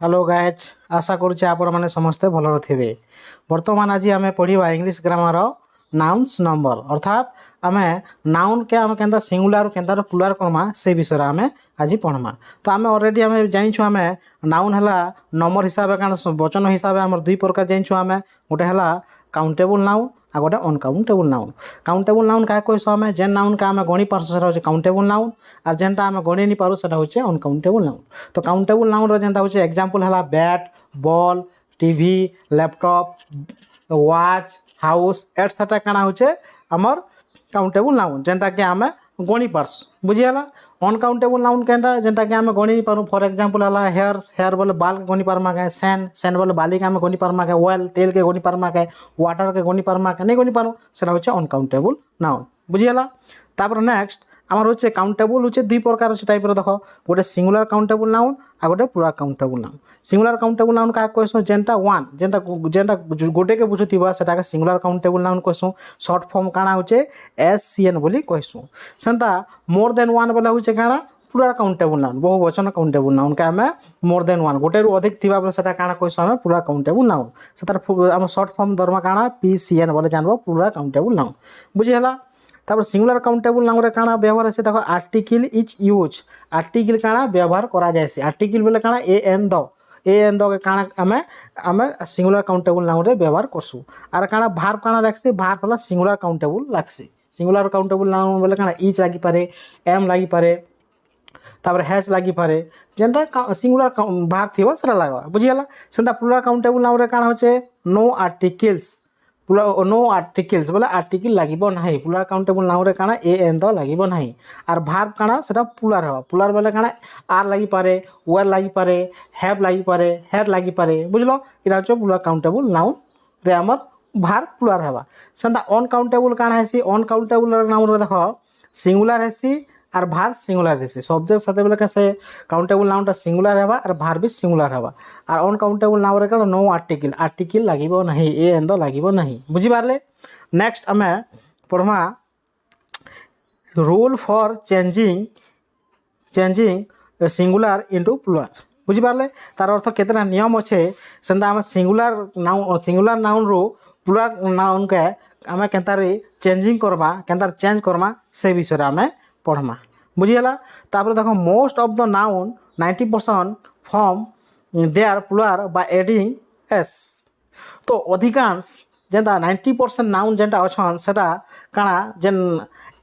Hello guys आशा करुचे आपण मैंने समस्ते भल थे। बर्तमान आज आम पढ़ा इंग्लिश ग्रामर नाउन्स नंबर अर्थात आम नाउन के आम के सिंगुलर के प्लुराल करमा से विषय आम आज पढ़मा। तो आम अलरेडी आम जाइछु आम नाउन है नंबर हिसाब से वचन हिसाब आम दुई प्रकार जाइछु आम गोटे है काउंटेबल नाउन आ गोटे अनकाउंटेबल नाउन। काउंटेबल नाउन क्या कहसु आम जेन नाउन का आम गणी पार्स से काउंटेबल नाउन और जेनटा आम गणी नहीं पार्स से अनकाउंटेबल नाउन। तो काउंटेबल नाउन जेनटा हो एग्जांपल है bat ball TV laptop watch house etcetera काना होचे आमर काउंटेबल नाउन जेनटा कि आम गणी पार्स बुझीगला। अनकाउंटेबल नाउन केनटा जेनटा कि आम गणी पारू फॉर एग्जांपल है हेयर बोले बाल के गणी पारमा के सैंड बोले बाली के आम गणी पारमा के ऑयल तेल के गणी पारमा के वाटर के गणी पारमा के नहीं गणी पारू से अनकाउंटेबल नाउन बुझीगला। तापर नेक्स्ट आमर होचे काउंटेबल होचे दुई प्रकार अच्छे टाइप देख गोटे सिंगुलर काउंटेबल नाउन आ गोटे पूरा countable noun. Singular countable noun क्या कहसु जेनटा वन जेनटा जेनटा गोटे के बुझुवा से सिंगुलर काउंटेबल नाउन कहसु। शॉर्ट फॉर्म काना होचे SCN बोली कहसु। सेंता मोर देन वन बोले होचे काना पूरा काउंटेबल नाउन बहु वचन काउंटेबल नाउन के आम मोर देन वन गोटे रु अधिक थिबा बोले सेटा काना कहसु आम पूरा काउंटेबल नाउन। सेतार आम शॉर्ट फॉर्म दरमा काना PCN बोले जानबो पूरा काउंटेबल नाउन बुझीगला। तापर सिंगुलर काउंटेबल नाउन काना व्यवहार है देखो आर्टिकल इज यूज आर्टिकल काना व्यवहार करा जायसी। आर्टिकल बोले काना एन द के काना आमे आमे सिंगुलर काउंटेबल नाउन रे व्यवहार करसु। आर काना भार्ब काना लागसी भार्ब वाला सिंगुलर काउंटेबल लागसी। सिंगुलर काउंटेबल नाउन बोले काना इज लागी पारे एम लागी पारे तापर हैज लागी पारे जेनटा सिंगुलर भार्ब थिबो सेटा लागबा बुझियला। सेंता प्लुरल काउंटेबल नाउन रे काना होचे नो आर्टिकल्स नो आर्टिकल्स बोले आर्टिकल लागिबो नाही। प्लुरल काउंटेबल नाउन रे काना एन द लागिबो नाही। आर भार्ब काना सेटा प्लुरल हो प्लुरल बोले काना आर लागी पारे वेर लागी पारे हैव लागी पारे हैड लागी पारे बुझलो। इरा होचे प्लुरल काउंटेबल नाउन रे हमर भार्ब प्लुरल हेबा। सेंता अनकाउंटेबल काना हेसी अनकाउंटेबल नाउन रे देखो सिंगुलर हेसी और भार्ब सिंगुलर हेसी। सब्जेक्ट साथे बोले कैसे काउंटेबल नाउनटा सिंगुलर हेबा और भार्ब भी सिंगुलर हेबा। और अनकाउंटेबल नाउन रे काना नो आर्टिकल आर्टिकल लागिबो नाही एन द लागिबो नाही बुझी पारले। नेक्स्ट आमे पढ़मा rule for changing singular into plural बुझी पारले। तार अर्थ केतना नियम अच्छे सेंता आम सिंगुलर नाउन रो प्लुरल नाउन के आम केनतारे चेंजिंग करबा केनतार चेंज करबा से विषय आम पढ़मा बुझीगला। तापर देखो most of the noun 90% form their plural by adding S. तो अधिकांश जेनता 90% नाउन जेनटा अछन सेटा काना जेन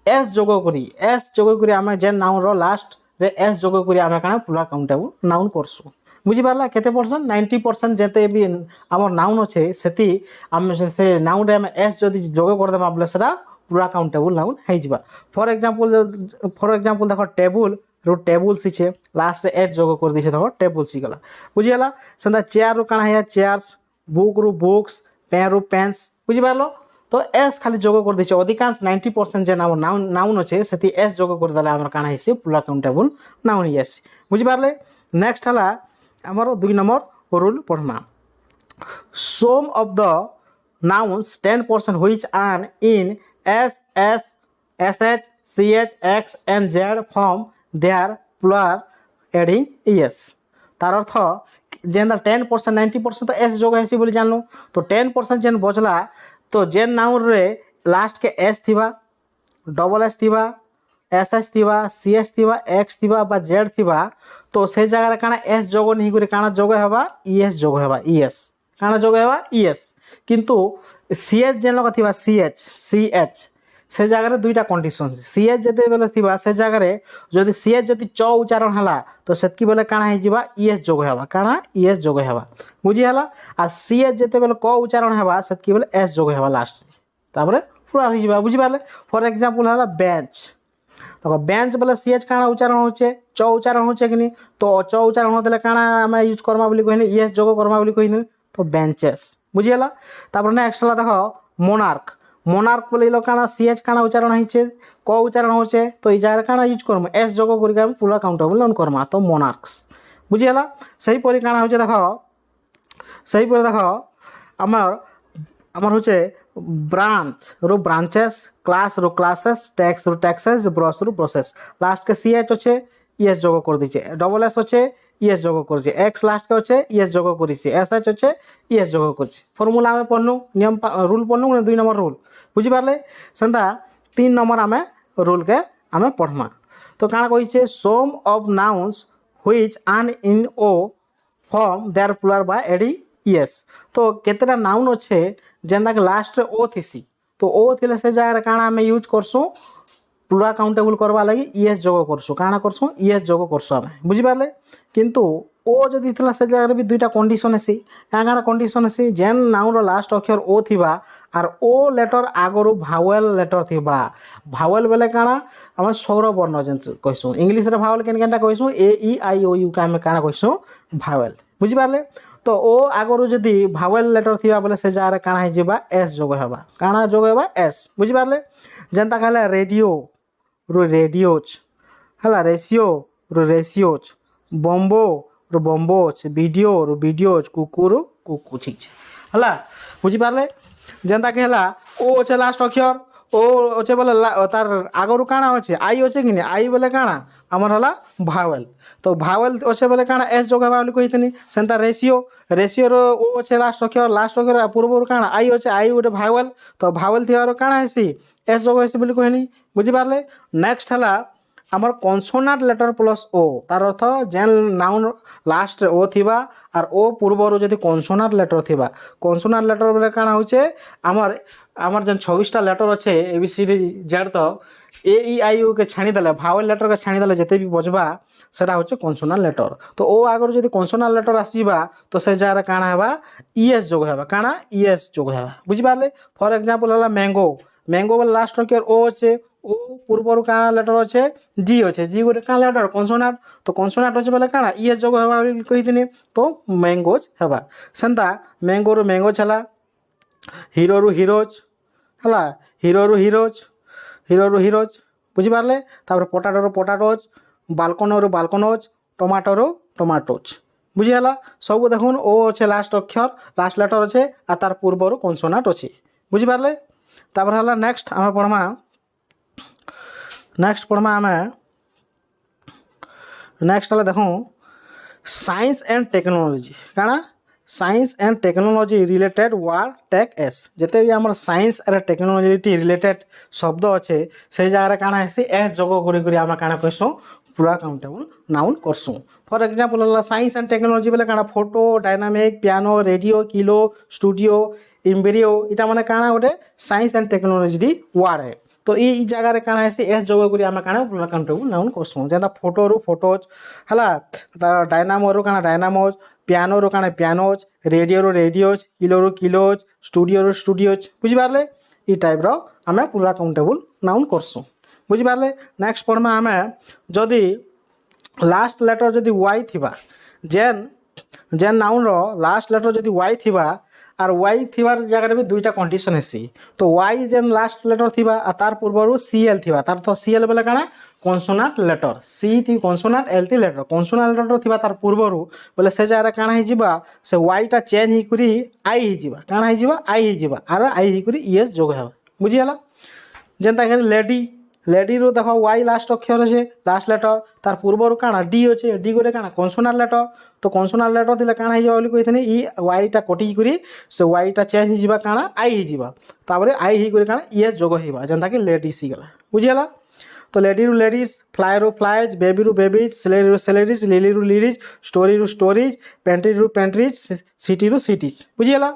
एस जोग करी आम जेन नाउन रो लास्ट रे एस जोग करी आम काना प्लुरल काउंटेबल नाउन करसु बुझी पारला। केते परसेंट 90% जेते भी आमर नाउन अच्छे सेति आम से नाउन रे आम एस जदि जोग कर देबा बोले सेटा पूरा काउंटेबल नाउन है जिबा। फॉर एग्जांपल देखो टेबल रो टेबल सीचे लास्ट एच जोग कर दिसे देखो टेबल सी गला बुझियला। सेंदा चेयर रो काना है चेयर्स बुक रो बुक्स पेन रो पेन्स बुझि पारलो। तो एस खाली जोग कर दिसे अधिकांश 90% जे नाउन अच्छे सेति एस जोग कर देला हमर काना हिसे पूरा काउंटेबल नाउन यस बुझि पारले। नेक्स्ट हला हमर 2 नंबर रूल पढ़मा some of the nouns 10% which are in S, SH, CH, X and Z form their plural adding ES। तार अर्थ जेन 10% 90% तो S जोग है बोली जानलो। तो 10% जेन बचला तो जेन नाउन रे लास्ट के S थिबा डबल S थिबा SH थिबा CH थिबा X थिबा बा Z थिबा तो से जगह काना S जोग नहीं करे काना जोग हेबा ES जोग हेबा ES काना जोग हेबा ES। किंतु CH जेन लगा थिबा CH से जगह दुईटा कंडीशन CH जते बेले थिबा से जगह जदि CH जदि च उच्चारण हला तो सेतकी बेले काना हे जिबा ES जोग हेबा काना ES जोग हेबा बुझी हला। और CH जते बेले क उच्चारण हेबा सेतकी बेले S जोग हेबा लास्ट तापरे पूरा हो जिबा बुझी पारले। फॉर एग्जांपल हला बेंच देखो बेंच बोले CH काना उच्चारण होचे च उच्चारण होचे कि नहीं तो च उच्चारण होतले काना हम यूज करबा बोली कहनी ES जोग करबा बोली कहनी तो बेंचेस बुझियला। तापर नेक्स्ट हला देखो मोनार्क बोले लो काना CH काना उच्चारण हिचे क उच्चारण होचे तो ई जाय काना यूज करम S जोग करी के पूरा काउंटेबल नाउन करमा तो मोनार्क्स बुझियला। सही परि काना होचे देखो हमर होचे ब्रांच रो ब्रांचेस क्लास रो क्लासेस टैक्स रो टैक्सेस ब्रश रो प्रोसेस लास्ट के CH अच्छे ES जोग कर दीचे डबल S अच्छे ইএস যোগ করছে, এক্স লাস্ট কে হচ্ছে ইএস যোগ করেছে, এস এইচ হচ্ছে ইএস যোগ করছে। ফর্মুলা আমি পড়লু, নিয়ম রুল পড়লু, 2 নম্বর রুল বুঝিপারলে। সেটা 3 নম্বর আমি রুলকে আমি পড়মা। তো কাଣା কইছে, some of nouns which end in O form their plural by এডি ইএস। তো কেতেটা নাউন অছে যেন্টাকে লাস্টରେ ଓ ଥିସି, তো ଓ ଥିଲେ ସେ ଜାଗାରେ କାଣା ଆମେ ୟୁଜ୍ କରସୁଁ, ପ୍ଲୁରାଲ୍ କାଉଣ୍ଟେବୁଲ୍ କରବା ଲାଗି ଇଏସ୍ ଯୋଗ କରସୁଁ। କାଣା କରସୁଁ, ଇଏସ୍ ଯୋଗ କରସୁଁ ଆମେ ବୁଝିପାରିଲେ। କିନ୍ତୁ ଓ ଯଦି ଥିଲା ସେ ଜାଗାରେ ବି ଦୁଇଟା କଣ୍ଡିସନ୍ ହେସି। କାଣା କାଣା କଣ୍ଡିସନ୍ ହେସି, ଯେନ୍ ନାଉନ୍ର ଲାଷ୍ଟ ଅକ୍ଷର ଓ ଥିବା ଆର୍ ଓ ଲେଟର୍ ଆଗରୁ ଭାୱେଲ୍ ଲେଟର୍ ଥିବା। ଭାୱେଲ୍ ବେଲେ କାଣା, ଆମେ ସ୍ୱର ବର୍ଣ୍ଣ ଯେନ୍ କହିସୁଁ, ଇଂଲିଶରେ ଭାୱେଲ୍ କେନ୍ କେନ୍ଟା କହିସୁଁ, ଏ ଇ ଆଇ ଓ ୟୁ କେ ଆମେ କାଣା କହିସୁଁ, ଭାୱେଲ୍ ବୁଝିପାରିଲେ। ତ ଓ ଆଗରୁ ଯଦି ଭାୱେଲ୍ ଲେଟର୍ ଥିବା ବୋଲେ ସେ ଜାଗାରେ କାଣା ହେଇଯିବା, ଏସ୍ ଯୋଗ ହେବା। କାଣା ଯୋଗ ହେବା, ଏସ୍ ବୁଝିପାରିଲେ। ଯେନ୍ତା କହିଲେ ରେଡ଼ିଓ ରୁ ରେଡ଼ିଓଜ୍ ହେଲା, ରେସିଓ ରୁ ରେସିଓଜ୍, ବମ୍ବୋ ରୁ ବମ୍ବୋଜ୍, ଭିଡ଼ିଓ ରୁ ଭିଡ଼ିଓଜ୍, କୁକୁର କୁକୁଚିଜ୍ ହେଲା ବୁଝିପାରିଲେ। ଯେନ୍ତା କି ହେଲା ଓ ଅଛେ ଲାଷ୍ଟ ଅକ୍ଷର, ଓ ଅଛେ ବୋଲେ ତାର ଆଗରୁ କାଣା ଅଛେ, ଆଇ ଅଛେ କି ନି, ଆଇ ବୋଲେ କାଣା ଆମର ହେଲା ଭାୱେଲ୍। ତ ଭାୱେଲ୍ ଅଛେ ବୋଲେ କାଣା ଏସ୍ ଯୋଗ ହେବା ବୋଲି କହିଥିଲି। ସେନ୍ତା ରେସିଓ, ରେସିଓର ଓ ଅଛେ ଲାଷ୍ଟ ଅକ୍ଷର, ଲାଷ୍ଟ ଅକ୍ଷର ପୂର୍ବରୁ କାଣା ଆଇ ଅଛେ, ଆଇ ଗୋଟେ ଭାୱେଲ୍, ତ ଭାୱେଲ୍ ଥିବାରୁ କାଣା ହେସି, ଏସ୍ ଯୋଗ ହେସି ବୋଲି କହିଲି ବୁଝିପାରିଲେ। ନେକ୍ସଟ ହେଲା ଆମର କନସୋନାଣ୍ଟ ଲେଟର୍ ପ୍ଲସ୍ ଓ, ତାର ଅର୍ଥ ଯେନ୍ ନାଉନ୍ ଲାଷ୍ଟରେ ଓ ଥିବା ଆର୍ ଓ ପୂର୍ବରୁ ଯଦି କନସୋନାଣ୍ଟ ଲେଟର୍ ଥିବା। କନସୋନାଣ୍ଟ ଲେଟର୍ ବେଲେ କାଣା ହଉଛେ, ଆମର ଯେନ୍ 26ଟା ଲେଟର୍ ଅଛେ ଏ ବି ସି ଡି ଜେଡ୍, ତ ଏ ଇ ଆଇ ୟୁ କେ ଛାଣିଦେଲେ, ଭାୱେଲ୍ ଲେଟର୍କେ ଛାଣିଦେଲେ ଯେତେ ବି ବଜବା সেটা হচ্ছে কনসোনাল লেটর। তো ও আগর যদি কনসোনাল লেটর আসবা তো সে জায়গায় কাଣା হেবা, ইএস যোগ হেবা। কাଣା, ইএস যোগ হেবা বুঝিপারলে। ফর এক্সাম্পল হলা ম্যাঙ্গো, ম্যাঙ্গো বলে লাস্ট অক্ষর ও আছে, ও পূর্বর কাଣା লেটর আছে, জি আছে, জি গোটে কাଣା লেটর, কনসোনাট। তো কনসোনাট আছে বলে কাଣା ইএস যোগ হেবা বলি কইতিনি, তো ম্যাঙ্গোজ হেবা। সেন্তা ম্যাঙ্গো রু ম্যাঙ্গোজ হেলা, হিরো রু হিরোজ হেলা, হিরো রু হিরোজ, হিরো রু হিরোজ বুঝিপারলে। তারপরে পটাটো রু পটাটোজ, বালকোনরু বালকোনোজ, টমাটোরু টমাটোজ বুঝিগলা। সবু দেখুন ও অছে লাস্ট অক্ষর, লাস্ট লেটর অছে, আর তার পূর্বরু কনসোনাট অছে বুঝিপারলে। তারপরে হলা নেক্সট আমি পড়মা, নেক্সট পড়মা আমি নেক্সট হলে দেখুন সায়েন্স এন্ড টেকনোলজি। কাଣା, science and technology related word take S. যেতে বি আমার সায়েন্স আর টেকনোলজি রিলেটেড শব্দ অছে সেই জায়গায় কাଣା হেসি, এস যোগ করি করি আমরা কাଣା কইসুঁ, প্লুরাল কাউন্টেবল নাউন করসুঁ। ফর এক্সাম্পল হলা সায়েন্স এন্ড টেকনোলজি বেলে কাଣା, photo, dynamic, piano, radio, kilo, studio, embryo, এটা মানে কাଣା গোটে সায়েন্স এন্ড টেকনোলজি ওয়ার্ড হে। তো এই জায়গায় কাଣା হেসি, এস যোগ করি আমি কাଣା প্লুরাল কাউন্টেবল নাউন করসুঁ। যেটা ফটোরু ফটোজ ହେଲା, ତାର ଡାଇନାମୋରୁ କାଣା ଡାଇନାମୋଜ, ପିଆନୋରୁ କାଣା ପିଆନୋଜ, ରେଡ଼ିଓରୁ ରେଡ଼ିଓଜ, କିଲୋରୁ କିଲୋଜ, ଷ୍ଟୁଡ଼ିଓରୁ ଷ୍ଟୁଡ଼ିଓଜ ବୁଝିପାରିଲେ। ଇ ଟାଇପ୍ର ଆମେ ପ୍ଲୁରାଲ୍ କାଉଣ୍ଟେବୁଲ୍ ନାଉନ୍ କରସୁଁ ବୁଝିପାରିଲେ। ନେକ୍ସଟ ପଢ଼ମା ଆମେ, ଯଦି ଲାଷ୍ଟ ଲେଟର୍ ଯଦି ୱାଇ ଥିବା, ଯେନ୍ ନାଉନ୍ର ଲାଷ୍ଟ ଲେଟର୍ ଯଦି ୱାଇ ଥିବା আর ওয়াই থিবার জায়গায় বি দুইটা কন্ডিশন হেসি। তো ওয়াই যেন লাস্ট লেটর থিবা আর তার পূর্বরু সিএল থিবা, তার তো সিএল বেলে কাଣା কনসোনাট লেটর, সি থি কনসোনাট, এল থি লেটর, কনসোনাট লেটর থিবা তার পূর্বরু বলে সে জায়গায় কাଣା হইଯିবা, সে ওয়াইটা চেঞ্জ হইকরি আই হইଯିবা। কাଣା হইଯିবা, আই হইଯିবা, আর আই হইকরি ইএস যোগ হেবা বুঝিগলা। যেনতা এখানে লেডি, লেডিরু দেখ ওয়াই লাস্ট অক্ষর আছে, লাস্ট লেটর, তার পূর্বরু কাଣା ডি আছে, ডি গোটে কাଣା কনসোনাট লেটর। তো কনসোনাট লেটর দিলে কাଣା হইଯିবা বলি কইথিনি, ই ওয়াইটা কটিকি সে ওয়াইটা চেঞ্জ হইଯିবা, কাଣା আই হইଯିবা, তারপরে আই হইকরি কাଣା ইএস যোগ হইবা, যেনতা কি লেডিস হিগলা বুঝিগলা। তো লেডিরু লেডিস, ফ্লাইরু ফ্লাইজ, বেবিরু বেবিজ, সেলেরিরু সেলেরিজ, লিলিরু লিলিজ, স্টোরিরু স্টোরিজ, পেন্ট্রিরু পেন্ট্রিজ, সিটিরু সিটিজ বুঝিগলা।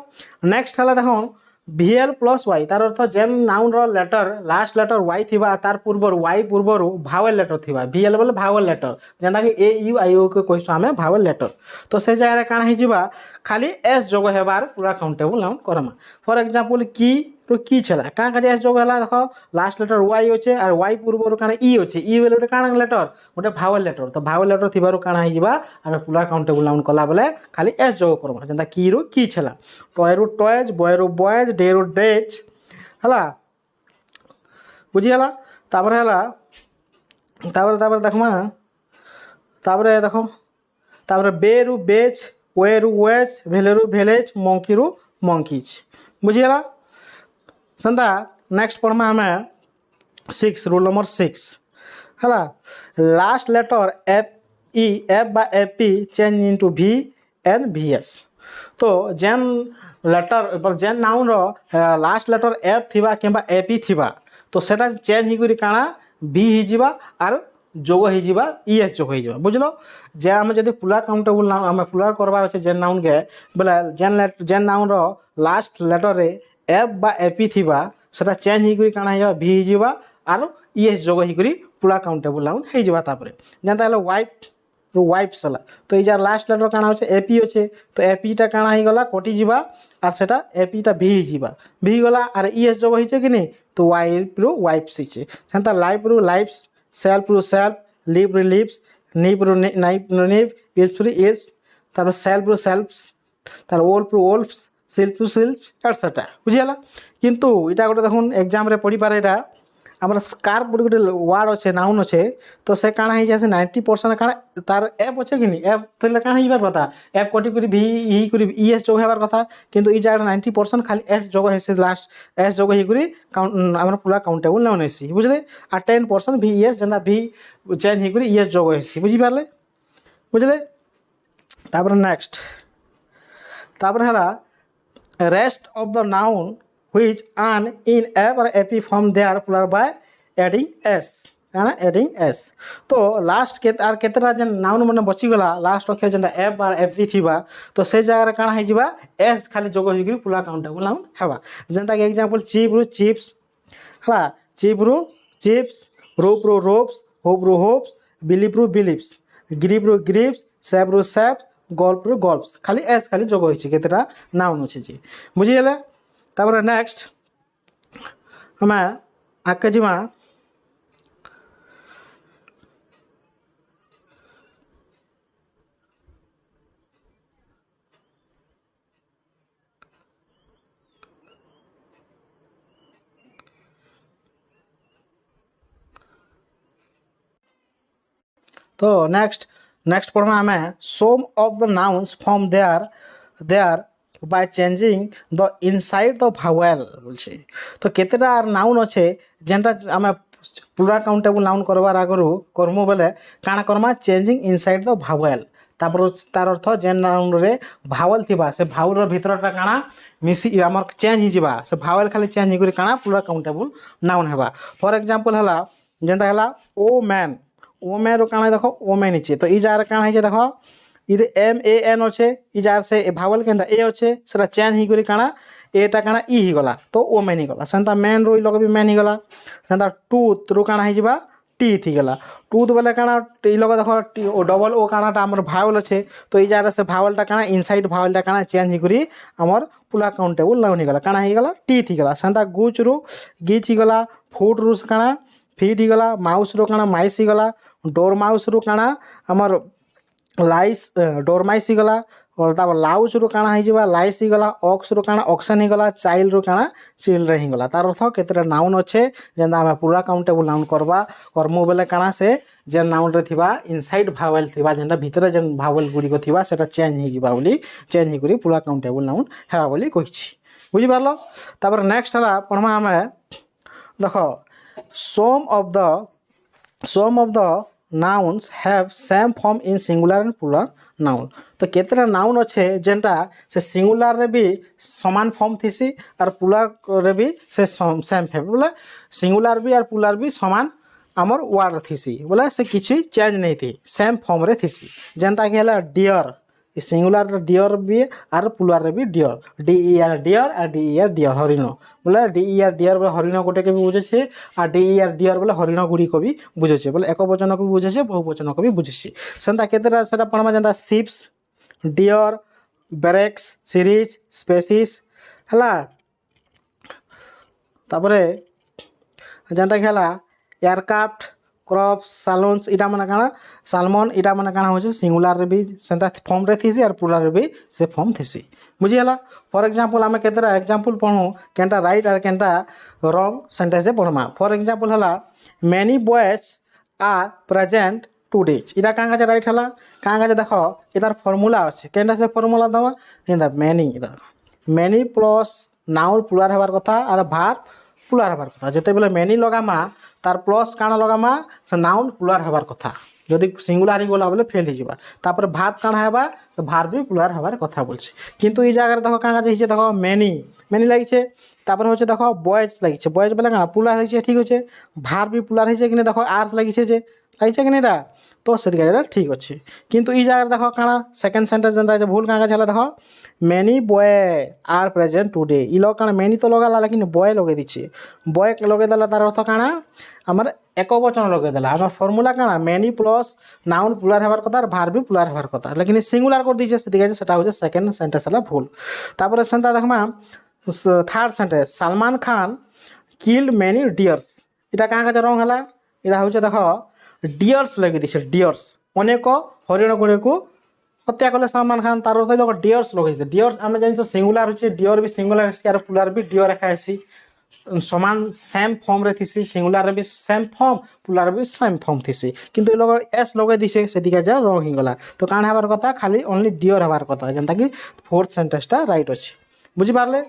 নেক্সট হলা দেখুন ভিএল প্লস ওয়াই, তার অর্থ যেন নাউন্র লেটর লাস্ট লেটর ওয়াই থিবা তার পূর্বর ওয়াই পূর্বরু ভাওয়েল লেটর থিবা। ভিএল বলে ভাওয়েল লেটর, যেনটা কি এ ইউ আই ও কে কইছো আমি ভাওয়েল লেটর। তো সে জায়গায় কাଣା হইଯିবা, খালি এস যোগ হেবার পুরা countable noun Karma. For example কি তো কি ছেলা, কাঁ কাজে এস যোগ হেলা, দেখ লাস্ট লেটর ওয়াই অছে আর ওয়াই পূর্বরু কাଣା ই অছে, ই বেলে গোটে কাଣା লেটর, গোটে ভাওয়েল লেটর। তো ভাওয়েল লেটর থিবারু কাଣା হইଯିবা, আমি পুরা কাউন্টেবল নাউন কলা বেলে খালি এস যোগ করমা, যেনটা কি রু কি ছেলা, টয়রু টয়েজ, বয়রু বয়েজ, ডেরু ডেজ ହେଲା ବୁଝିଗଲା। ତାପରେ ହେଲା ତାପରେ ଦେଖମା, ତାପରେ ଦେଖ, ତାପରେ ବେରୁ ବେଜ୍, ওয়েরু ওয়েজ, ভেলেরু ভেলেজ, মঙ্কিরু মঙ্কিজ বুঝিগলা। সেন্তা নেক্সট পড়মা আমি 6 রুল নম্বর 6 ହେଲା, last letter F E F बा एपी चेंज इनटू भी एंड भीएस। तो जेन लेटर जेन नाउन रो लास्ट लेटर एफ थिबा किंबा एपी थिबा तो सेटा चेंज ही करी काना भी ही जिबा आर जोग ही जिबा ईएस जोग ही जिबा बुझलो। जे हम जदी पुलर काउंटेबल नाउन हम पुलर करबार अछि जेन नाउन के बोले जेन नाउन रो लास्ट लेटर रे एफ बा एपी थिबा सेटा चेंज ही करी काना हिबा भी ही जिबा आर ईएस जोग ही करी पुलर काउंटेबल नाउन हे जिबा। तापरे जेनता हलो वाइफ वाइफ सला तो इजार लास्ट लेटर काना होचे एपी होचे तो एपी टा काना ही गला कोटी जिबा आर सेटा एपी टा भी जिबा भी गला आर ईएस जोग हिचे कि नहीं तो वाइफ रो वाइफ सिचे सेंता लाइफ रो लाइफ्स सेल्फ रो सेल्फ लिव रो लिव्स निव रो नाइफ रो निव इल्स रो इल्स तापर सेल्फ रो सेल्फ्स तार वोल्फ रो वोल्फ्स सिल्फ रो सिल्फ एटसेट्रा बुझियाला। किंतु इटा गोटे देखुन एग्जाम रे पढ़ी पारे इटा आमर स्कार्प गोटे वार्ड अच्छे नाउन अच्छे तो से काना ही जैसे 90% काना तार एफ अच्छे कि नहीं एफ तो काना ही कथा एफ कोटी करी भी ही करी ईएस जोग हेबार कथा किंतु ई जगह 90% खाली एस जोग हेसे लास्ट एस जोग ही करी आमर पूरा काउंटेबल नाउन हेसी बुझले आ 10% भी ईएस जेना भी चेंज ही करी ईएस जोग हेसी बुझी पारले बुझले। तापर नेक्स्ट तापर हला rest of the noun which an in f or ap form their plural by adding s है adding s। तो लास्ट के आर केतरा जन नाउन माने बची गला लास्ट अक्षर जन f और f थिबा तो से जगह रे काना हे जिबा s खाली जोग होई कि पूरा काउंटेबल नाउन हेबा। जेंता के एग्जांपल चीप रो चिप्स हला चीप रो चिप्स रोप रो रोप्स होप रो होप्स बिलीप रो बिलीप्स ग्रिप रो ग्रिप्स सैप रो सैप्स गल्प रो गल्प्स खाली s खाली जोग होई छि केतरा नाउन अछि जी बुझियले। तापर नेक्स्ट हमें आगे जीवा तो नेक्स्ट पढ़मा हमें some of the nouns from there by changing the inside the vowel बोलछे। तो केतेटा नाउन अच्छे जेनटा आमे पूरा काउंटेबल नाउन करबार आगरु करमु बेले काना Karma changing inside the vowel तापर तार अर्थ जेन नाउन रे भावेल थिबा से भावेल रो भितरटा काना मिसी हमर चेंज ही जिबा से भावेल खाली चेंज ही करी काना पूरा काउंटेबल नाउन हेबा। फॉर एग्जांपल हला जेनता हला ओ मैन रो काना देखो ओ मैन हिचे तो ई जार काना हिचे देखो इधर एम ए एन अच्छे इजार से भावल के ए अच्छे सेटा चेंज ही करी काना एटा काना ई ही गला तो ओ मैन ही गला सेंता मैन रो लगे भी मैन ही गला सेंता टूथ रो काना ही जिबा टी थी गला टूथ बोले काना ई लगे देखो टी ओ डबल ओ कानाटा हमर भावल अच्छे तो इजार से भावलटा काना इनसाइड भावलटा काना चेंज ही करी हमर पूरा काउंटेबल नाउन ही गला काना ही गला टी थी गला सेंता गुच रो गीच ही गला फुट रो काना फीट ही गला माउस रो काना माइस ही गला डोर माउस रो काना हमर लाइस डोरमाइस गला और तापर लाउच रो काना हे जिबा लाइस गला ऑक्स रो काना ऑक्सन हे गला चाइल्ड रो काना चिल्ड्रन हे गला तार अर्थ केतरा नाउन अच्छे जेंदा हम पूरा काउंटेबल नाउन करबा करमु बेले काना से जेन नाउन रे थिबा इनसाइड भावेल थिबा जेंदा भीतर जेन भावेल गुडी को थिबा सेटा चेंज हे जिबा बोली चेंज हे करी पूरा काउंटेबल नाउन हेबा बोली कहिछि बुझि पारलो। तापर नेक्स्ट हला पढमा हमें देखो some of the nouns have same form in singular and plural noun। तो केतरा नाउन अच्छे जेनटा से सिंगुलर रे भी समान फॉर्म थीसी और प्लुरल रे भी से सेम फॉर्म बोले सिंगुलर भी और प्लुरल भी समान आमर वर्ड थीसी बोले से किछि चेंज नहीं थी सेम फॉर्म रे थीसी जेनता कि हला डियर सिंगुलर डियर भी और प्लुरल रे भी deer D E R deer और डी ई आर डियर हरिण बोले डी ई आर डियर बोले हरिण गोटे के भी बुझे और डी ई आर डियर बोले हरिण गुड़ी को भी बुझे बोले एक वचन को भी बुझे बहुवचन को भी बुझे सेंता केतेटा सेटा पढ़मा जेंता ships deer barracks series species हला तापरे जेंता कि हला एयरक्राफ्ट क्रॉप सालोन्स इटा माने काना सालमन इटा माने काना होचे सिंगुलर रे भी सेंता फॉर्म रे थीसी और प्लुरल रे भी से फॉर्म थीसी बुझी हला। फॉर एग्जांपल आमे केतरा एग्जांपल पढू केनटा राइट और केनटा रॉन्ग सेंटेंस पढमा। फॉर एग्जांपल हला many boys are present today इटा कांगा राइट हला कांगा देखो इतार फार्मूला अछि केनटा से फार्मूला दवा केनटा मेनी प्लस नाउन प्लुरल हेबार कथा और भार्ब प्लुरल हेबार कथा जते बेले मेनी लगामा तार प्लस काना लगामा से नाउन प्लुरल हेबार कथा যদি সিঙ্গুলার হি গলা বলে ফেল হয়ে তারপরে ভার্ব কাଣା হেবা তো ভার্ব বি প্লুরাল হবার কথা বলছে কিন্তু এই জায়গায় দেখো কাঁ কাজ হয়েছে দেখো মেনি মেনি লাগিছে তারপরে হচ্ছে দেখো বয়েজ লাগিছে বয়েজ বেলা কাଣା প্লুরাল হয়েছে ঠিক আছে ভার্ব বি প্লুরাল হয়েছে কিনা দেখো আর্স লাগিছে যে লাগিছে কিনা এটা তো সেদিকে এটা ঠিক আছে কিন্তু এই জায়গায় দেখো কাଣା সেকেন্ড সেন্টেন্স যেটা আছে ভুল কাঁ কাজ হলা দেখো মেনি বয় আর প্রেজেন্ট টুডে ই লোক কাଣା মেনি তো লগালা লেকিন বয় লগাই দিচ্ছে বয় লগাই দেলা তার অর্থ কাଣା আমার একবচন লগাই দেলা আমার ফর্মুলা কাଣା মেনি প্লস নাউন প্লুরাল হবার কথা আর ভার্ব বি প্লুরাল হবার কথা লেকিন সিঙ্গুলার করে দিয়েছে সেদিকে আছে সেটা হচ্ছে সেকেন্ড সেন্টেন্স হলা ভুল তারপরে সেটা দেখমা third sentence Salman Khan killed many dears এটা কাঁ কাছে রং হলা এটা হচ্ছে দেখো ডিয়ার্স লগাই দিছে ডিয়ার্স অনেক হরিণ গুড়িকু হত্যা কলে সলমান খান তার অর্থ দেখো ডিয়ার্স লগাইছে ডিয়ার্স আমি জানিছ সিঙ্গুলার হচ্ছে ডিয়র বি সিঙ্গুলার হেসি আর প্লুরাল বি ডিয়র রেখা হেসি সমান সেম ফর্মরে থিসি সিঙ্গুলার বি সেম ফর্ম প্লুরাল বি সেম ফর্ম থিসি কিন্তু এই লোক এস লগাই দিছে সেদিকে যা রং হয়ে তো কাণ হবার কথা খালি অনলি ডিয়র হবার কথা যেটা কি ফোর্থ সেন্টেন্সটা রাইট আছে বুঝিপারলে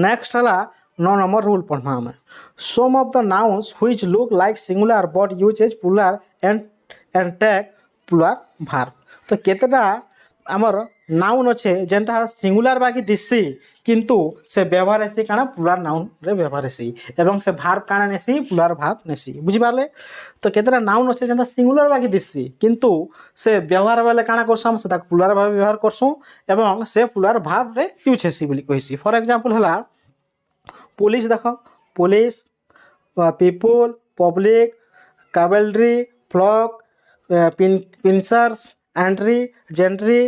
নেক্সট হলা 9 নম্বর রুল পড়বা আমি some of the nouns which look like singular but use as plural and take plural verb তো কেতেটা আমার নাউন আছে যেটা সিঙ্গুলার বাকি দিছি কিন্তু সে ব্যবহার হেসি কাଣା প্লুরাল নাউন রে ব্যবহার হেসি এবং সে ভার্ব কাଣା নেসি প্লুরাল ভার্ব নেসি বুঝিপারলে তো কেতেটা নাউন আছে যেটা সিঙ্গুলার বাকি দিছি কিন্তু সে ব্যবহার বেলে কাଣା করছাম সে তাকে প্লুরাল ভাবে ব্যবহার করছু এবং সে প্লুরাল ভার্ব রে ইউজ হেসি বলি কইছি ফর এক্সাম্পল হলা পুলিশ দেখো police people public cavalry flock pincers entry gentry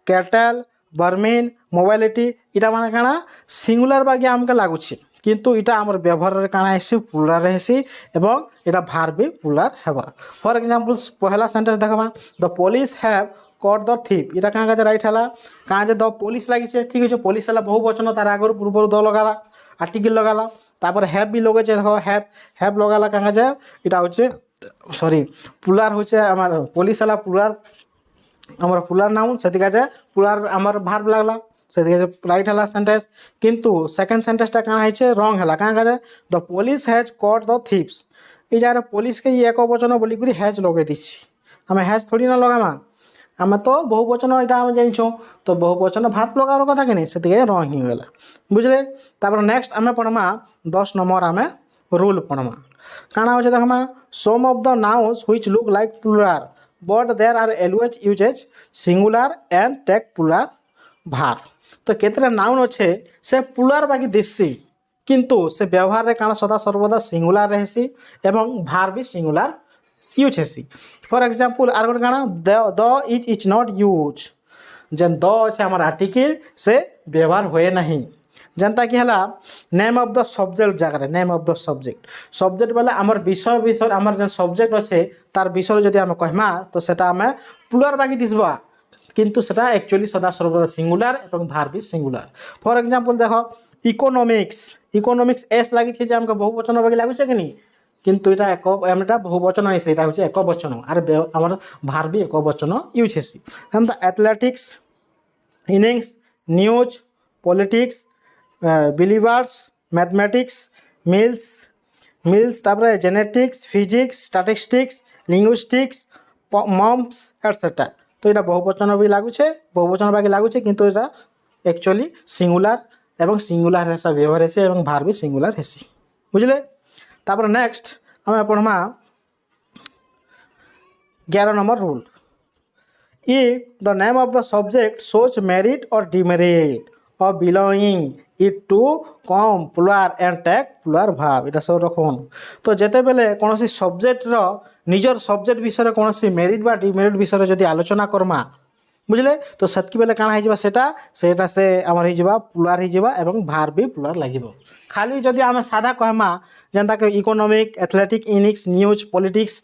cattle vermin mobility এটা মানে কাଣା সিঙ্গুলার বাকি আমাকে লাগুছে কিন্তু এটা আমার ব্যবহারের কাଣା হেসি প্লুরাল হেসি এবং এটা ভার্ব বি প্লুরাল হেবা ফর এক্সাম্পল পহলা সেন্টেন্স দেখবা the police have caught the thief এটা কাঁ কাজে রাইট হেলা কাঁ যে দ্য পুলিশ লাগিছে ঠিক আছে পুলিশ হেলা বহু বচন তার আগর পূর্বর দ লগালা আর্টিকেল লগালা তারপরে হ্যাভ বি লগাইছে দেখো হ্যাভ লগালা কাঁ কাজে এটা হচ্ছে সরি প্লুরাল হচ্ছে আমার পুলিশ হেলা প্লুরাল আমার প্লুরাল নাউন সেদিকে আছে প্লুরাল আমার ভার্ব লাগলা সেদিকে রাইট হেলা সেন্টেন্স কিন্তু সেকেন্ড সেন্টেন্সটা কাঁ হয়েছে রং হেলা কাঁ কাজে the police has caught the thieves এই জায়গায় পুলিশকে এক বচন বলি করে হ্যাজ লগাই দিচ্ছি আমি হ্যাজ থোড়ি না লগামা আমি তো বহু বচন এটা আমি জানিছু তো বহু বচন ভার্ব লগার কথা কিনি সেদিকে রং হয়ে গেলা বুঝলে তারপর নেক্সট আমি পড়মা 10 নম্বর আমি রুল পড়মা কাଣା হচ্ছে দেখমা some of the nouns which look like plural but there are always uses singular and take plural verb তো কেতটা নাউন আছে সে প্লুরাল বাকি দিছি কিন্তু সে ব্যবহারে কাଣା সদা সর্বদা সিঙ্গুলার রেহেসি এবং ভার্ব বি সিঙ্গুলার ইউজ হেসি ফর এক্সাম্পল আর গোটে কাଣା দ ইজ নট ইউজ যেন দ আছে আমার আর্টিকেল সে ব্যবহার হয়ে নাহি যেনটা কি হলা নেম অফ দ সবজেক্ট জায়গায় নেম অফ দ সবজেক্ট বেলে আমার বিষয় আমার যে সবজেক্ট আছে তার বিষয় যদি আমি কহমা তো সেটা আমি প্লুরাল বাকি দিসবা কিন্তু সেটা একচুয়ালি সদা সর্বদা সিঙ্গুলার এবং ভার্ব বি সিঙ্গুলার ফর এক্সাম্পল দেখো ইকোনমিক্স এস লাগিছে যে আমাকে বহু বচন বাকি লাগুছে কিনি কিন্তু এটা এটা বহু বচন আইছে এটা হচ্ছে এক বচন আর আমার ভার্ব বি এক বচন ইউজ হেসি যেমন athletics innings news politics billiards mathematics measles তারপরে genetics physics statistics linguistics mumps etcetera তো এটা বহুবচন বি লাগুছে বহুবচন বাকি লাগুছে কিন্তু এটা একচুয়ালি সিঙ্গুলার এবং সিঙ্গুলার হেসা ব্যবহার হেসি এবং ভার্ব বি সিঙ্গুলার হেসি বুঝলে তারপরে নেক্সট আমি পড়মা 11 নম্বর rule if the name of the subject shows merit or demerit or belonging it to come plural and take plural verb এটা সব রকম তো যেতেবেলে কোনসি সবজেক্টর নিজর সবজেক্ট বিষয়ে কোনসি মেরিট বা ডিমেরিট বিষয়ে যদি আলোচনা করমা বুঝলে তো সেতকি বেলে কাଣା হয়ে সেটা সে আমার হয়ে প্লুরাল হয়ে এবং ভার্ব বি প্লুরাল লাগিব খালি যদি আমি সাদা কহমা যেনটাকে ইকোনমিক এথলেটিক ইনিক্স নিউজ পলিটিক্স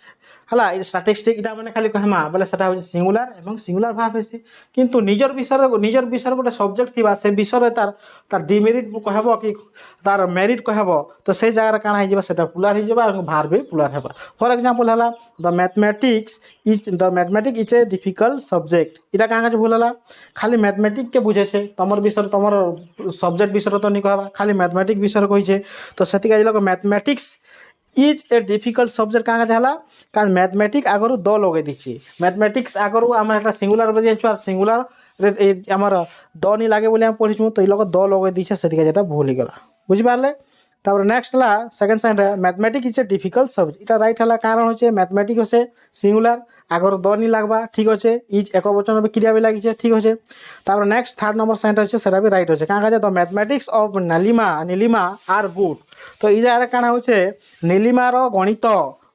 হলা স্ট্যাটিস্টিক এটা মানে খালি কহমা বলে সেটা হচ্ছে সিঙ্গুলার এবং সিঙ্গুলার ভার্ব হেসি কিন্তু নিজের বিষয়ের গোটে সবজেক্ট থিবা সে বিষয়ে তার ডিমেরিট কহব কি তার মেরিট কহব তো সেই জায়গায় কাଣା হয়ে সেটা প্লুরাল হয়ে এবং ভার্ব বি প্লুরাল হবা ফর এক্সাম্পল হলা the mathematics is a difficult subject এটা কাঁ কাছে ভুল হলা খালি ম্যাথমেটিক্সকে বুঝেছে তোমার বিষয় তোমার সবজেক্ট বিষয়ে তো নি কহবা খালি ম্যাথমেটিক্স বিষয়ে কইছে তো সেদিকে লোক mathematics is a difficult subject क्या कहला कारण मैथमेटिक्स आगरू द लगे दीची मैथमेटिक्स आगरू आम एक सिंगुलर बजाइछु और सिंगुलर आमर द नहीं लगे बोले पढ़ीछु तो ये लोग द लगे दीचे से जेटा भूल ही गला बुझिपारे तापर नेक्स्ट है second side mathematics is a difficult subject इटा राइट है कारण होचे मैथमेटिक्स होचे सिंगुलर आगर द नहीं लगवा ठीक अच्छे इज एक वचन क्रिया भी लगी ठीक अच्छे तापर नेक्स्ट थर्ड नंबर साइड अच्छे सेटा भी राइट अच्छे क्या कहे the mathematics of Nilima are good तो ये जगह काଣା होचे नीलिमार गणित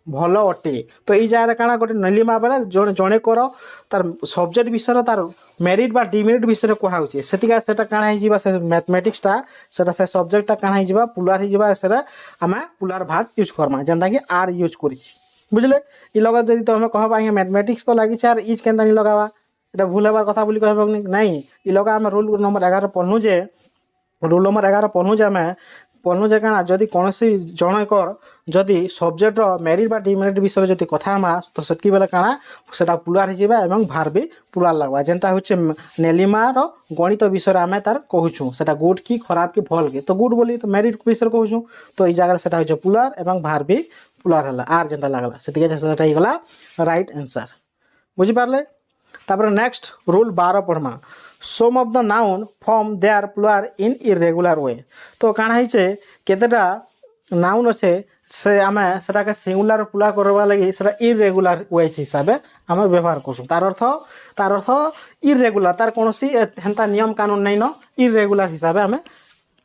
भल अटे तो ये जगह काଣା गोटे नीलिमा बेले जड़े कर तार सब्जेक्ट विषय तार मेरिट बा डिमेरिट विषय कहुचे से काଣା हो मैथमेटिक्सटा से सब्जेक्टा काଣା हो पुलार हो आम पुलार भाग यूज करमा जेनता कि आर यूज कर बुझले ये लगा जब तुम कह आगे मैथमेटिक्स तो लगी आर इज के नहीं लगावा ये भूल हबार कथा बोली कह नहीं ये लगा आम रूल नंबर 11 पढ़नु जे रूल नंबर 11 पढ़नु जे आम पढ़नु जे क्या जदि कौन जनकर जदि सब्जेक्ट मेरिट बा डिमेरिट विषय जब कथा तो से बेले काଣା से पुलार हो भार भी पुलार लगवा जेनता हूँ नीलिमार गणित विषय आम तार कहूँ से गुड कि खराब कि भल कि तो गुड बोली तो मेरिट विषय कहूँ तो ये जगह से पुलार एवं भार भी पुलार है आर जेनटा लगला से गला राइट आंसर बुझिपारे तापर नेक्स्ट रूल 12 पढ़मा some of the noun form their plural in irregular way तो काଣା होइछे केतेटा नाउन अच्छे से आम से सिंगुलर पुला करवा लगी इरेगुलर वे हिसाब से आम व्यवहार कर तार अर्थ इरेगुलर तार कौन हेन्ता नियम कानून नहीं न इरेगुलर हिसाब से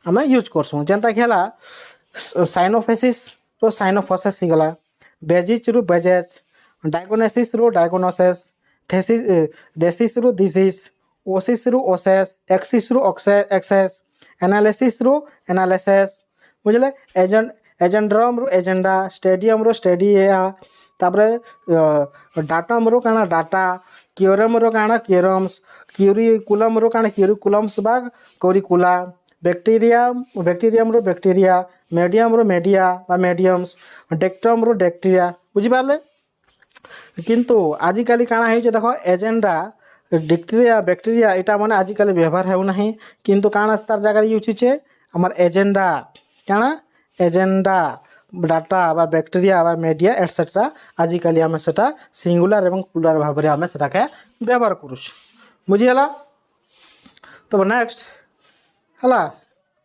आम यूज करसुँ जेनता कि साइनोफेसिस तो साइनोफोसिस ही गला बेजिस रु बेजेस डायगोनेसिस रु डायगोनोसिस देसिस रु दिसिस ओसिस रु ओसेस एक्सिस रु एक्सेस एनालिसिस रु एनालिसिस बुझले एजेंड्रम रु एजेंडा स्टेडियम रु स्टेडिया तापर डाटम रु काना डाटा क्यूरम रु काना क्यूरम्स क्यूरिकुलम रु काना क्यूरिकुलम्स बा करिकुला बैक्टीरियम रु बैक्टीरिया मीडियम रु मीडिया बा मीडियम्स डेक्ट्रम रु डेक्टीरिया बुझिपारे किंतु आजिकाली काଣା होइछे देखो एजेंडा डिक्टेरिया बैक्टीरिया इटा माने आजिकाली व्यवहार हेउना किंतु काଣା तार जगह यूज होइछे हमर एजेंडा काଣା एजेंडा डाटा बा बैक्टीरिया बा मीडिया एटसेट्रा आजिकाली आम सेटा सिंगुलर एवं प्लुराल भाव में आम सेटा के व्यवहार करूँ बुझीगला तो नेक्स्ट है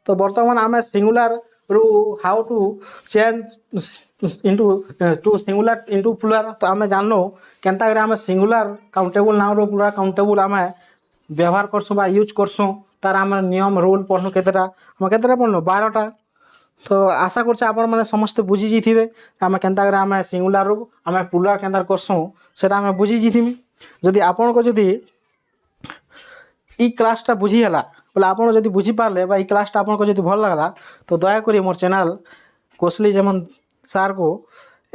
तो बर्तमान आम सिंगुलर रू how to change into to singular into plural तो आम जानलो केनता आम सिंगुलर काउंटेबल नाउ रो प्लुराल काउंटेबल आम व्यवहार करसुँ यूज करसुँ तार आम नियम रूल पढ़नु केतेटा आम केतेटा पढ़नु 12टा तो आशा करछे आपण माने समस्त बुझी जिथिबे आम केनता आम सिंगुलर रू आम प्लुराल केनता करसुँ सेटा आम बुझी जिथिबी जदि आपण को जदि ई क्लासटा बुझीगला बोले आपड़ जब बुझीपारे ई क्लासटा आपको जब भल लगला तो दयाकोरी मोर चैनल कोसली जेमन सार को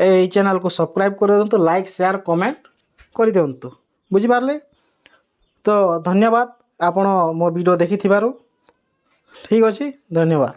ये चैनल को सब्सक्राइब कर दिंतु लाइक शेयर कमेंट कर दिंतु बुझीपारे तो धन्यवाद आपण मो वीडियो देखि ठीक अच्छे धन्यवाद।